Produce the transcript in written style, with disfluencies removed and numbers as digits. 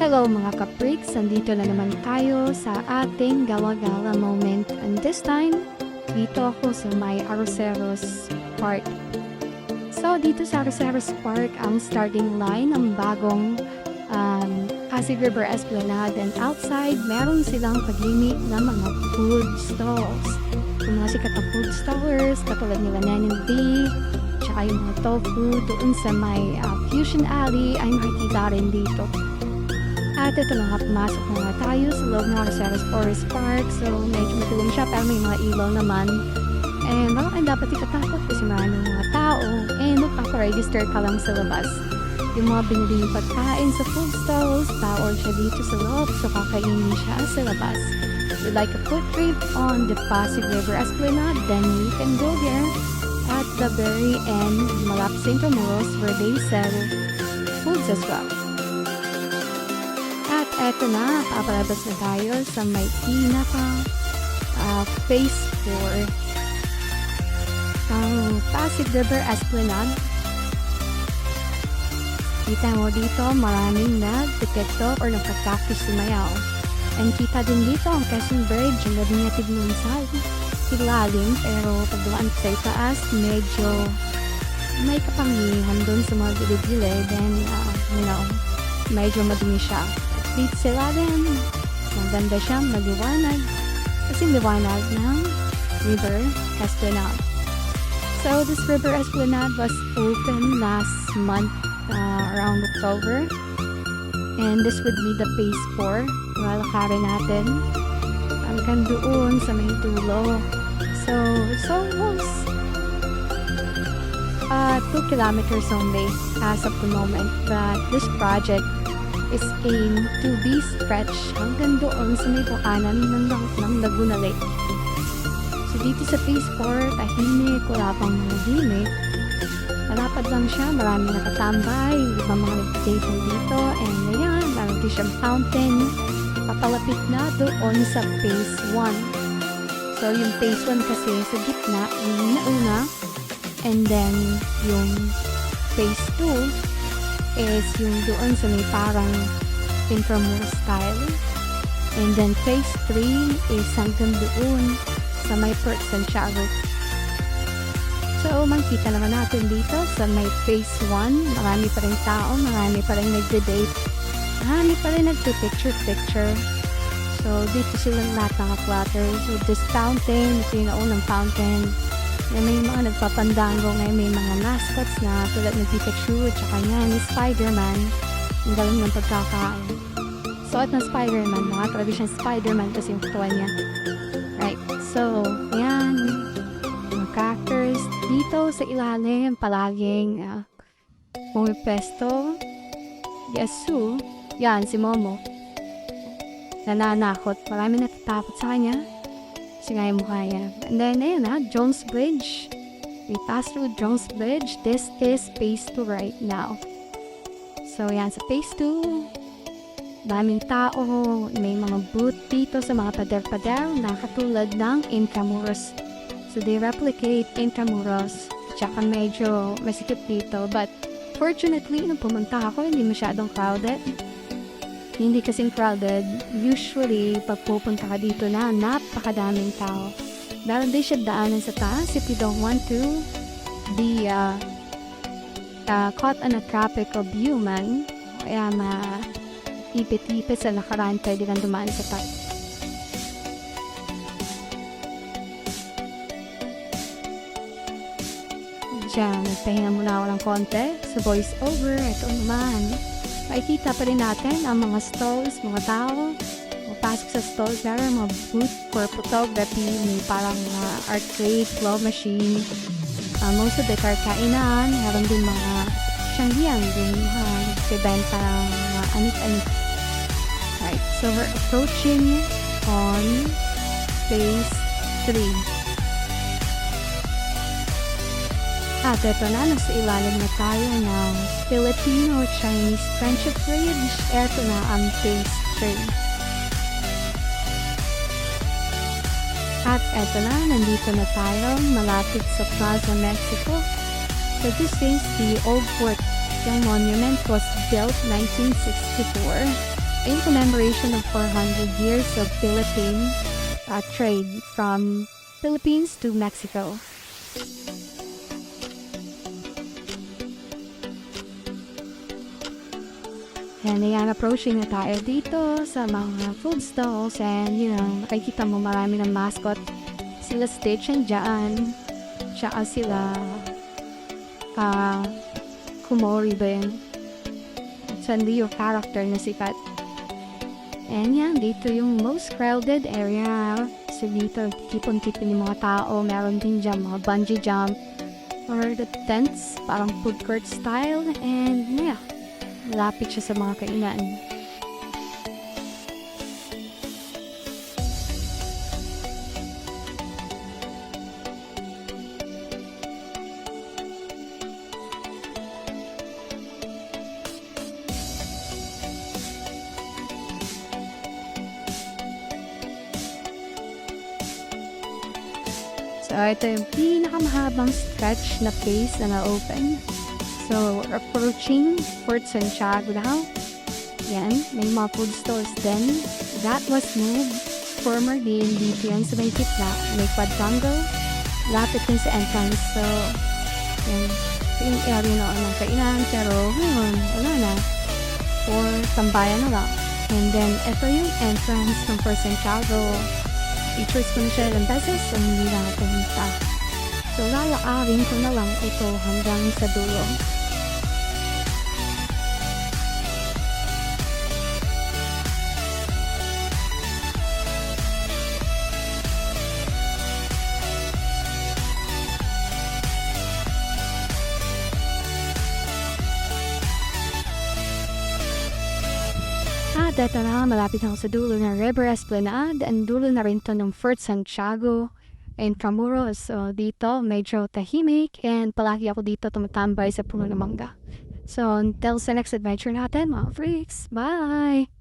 Hello mga kapriks, nandito na naman tayo sa ating gala-gala moment, and this time, dito ako sa may Arroceros Park. So dito sa Arroceros Park, ang starting line ng bagong Pasig River Esplanade, and outside, meron silang paglimit ng mga food stalls. Yung mga sikat na food stallers, katulad nila Nen & B, tsaka yung mga tofu doon sa may Fusion Alley ay makikita rin dito. At ito na nga, pumasok na nga tayo sa loob ng Arroceros Forest Park. So, medyo matuloy siya, pero may mga ilaw naman. And baka kayo dapat ikatakot kasi maraming mga tao. And magpaparegister ka lang sa labas. Yung mga binili yung pagkain sa food stalls, tao siya dito sa loob. So, kakainin siya sa labas. If you like a food trip on the Pasig River Esplanade, then you can go there at the very end, malapit sa Intramuros, where they sell foods as well. At eto na, papalabas na tayo sa may pinaka phase 4 ng Pasig River Esplanade. Kita mo dito, maraming nag-detekto or nagpa-practice sumayaw. And kita din dito ang Quezon Bridge, yung gabi niya tignan sa ilalim, pero pagdumaan sa itaas, medyo may kapangyarihan dun sa mga gilid-gilid, and medyo madumi siya. Dito sa ilalim, maganda siya, maliwanag, kasi liwanag ng River Esplanade. So, this River Esplanade was opened last month, around October, and this would be the phase 4. Lalakarin natin hanggang doon sa may dulo. So, it's almost 2 kilometers only as of the moment, but this project is aimed to be stretched hanggang doon sa may bukanan ng Laguna Lake. So, dito sa phase 4, tahimik, wala pang mga gimmick. Malapad lang siya, maraming nakatambay, ibang mga nag-table dito, and ayan, meron din siyang fountain. Papalapit na doon sa phase 1. So, yung phase 1 kasi sa gitna, yung nauna, and then yung phase 2 is yung doon sa may parang Intramuros style. And then phase 3 is hanggang doon sa may Port Santiago. So, makikita naman natin dito sa may phase 1, marami pa rin tao, marami pa rin nagde-date, marami pa rin nagpe-picture-picture. So, dito silang lahat naka-flutter. So, this fountain, ito yung naunang fountain. May mga nagpapandango ngayon, may mga mascots na tulad ng Pikachu, at saka yan, ni Spider-Man. Ang galing ng pagkakain. Suot ng Spider-Man, mga tradition Spider-Man kasi yung katawan niya. Right, so, yan. Mga characters dito sa ilalim, palaging pumipesto. Yasu, yan, si Momo. Nananakot, marami natatakot sa kanya. Kasi nga yung mukha niya. And then, ayun Jones Bridge. We pass through Jones Bridge. This is phase 2 right now. So, yan, sa phase 2, daming tao, may mga booth dito sa mga pader-pader na katulad ng Intramuros. So, they replicate Intramuros. Tsaka medyo masikip dito. But, fortunately, nung pumunta ako, hindi masyadong crowded. Hindi kasing crowded. Usually, pag pupunta ka dito na, napakadaming tao. Meron din siya daanan sa taas if you don't want to be caught on a traffic of human. Kaya ipit-ipit sa nakaraan, pwede kang dumaan sa taas. Diyan, nagpahinga muna ako ng konti sa voice over. Ito naman, makikita pa rin natin ang mga stalls, mga tao. Mapasok sa stalls, meron mga booth for photography, may parang arcade, claw machine. Most of it are kainan, meron din mga siyanggian din, nagbibenta ng mga anik-anik. Right, so we're approaching on phase 3. At ito na, nasa ilalim na tayo ng Filipino-Chinese Friendship Bridge. Ito na ang phase 3. At ito na, nandito na tayo, malapit sa Plaza Mexico. So this is the old fort. Yung monument was built 1964. in commemoration of 400 years of Philippine trade from Philippines to Mexico. And ayan, approaching na tayo dito sa mga food stalls and makikita mo marami ng mascot. Sila Stitch and Jaan. Tsaka sila Kumori ba yun? Sandy yung character na sikat. And yan, dito yung most crowded area. So dito, tipon-tipon yung mga tao. Meron din dyan mga bungee jump or the tents, parang food court style. And yeah, lapit siya sa mga kainan. So, ito yung pinakamahabang stretch na place na na-open. So, we're approaching Fort Santiago now. Yan, may mga food stores din. That was moved. Former DNDT yan sa may gitna. May quadrangle. Lapit din sa entrance. So, yan. Ito yung area na ng kainan. Pero, ngayon, wala na. Or, tambayan na lang. And then, ito yung entrance ng Fort Santiago. Features ko na siya ilang beses so hindi na ako pumunta. So lalaarin ko na lang ito hanggang sa dulo. At eto na, malapit ako sa dulo ng River Esplanade and dulo na rin to ng Fort Santiago and Intramuros. So dito, medyo tahimik and palagi ako dito tumatambay sa puno ng mangga. So until sa next adventure natin, mga freaks, bye!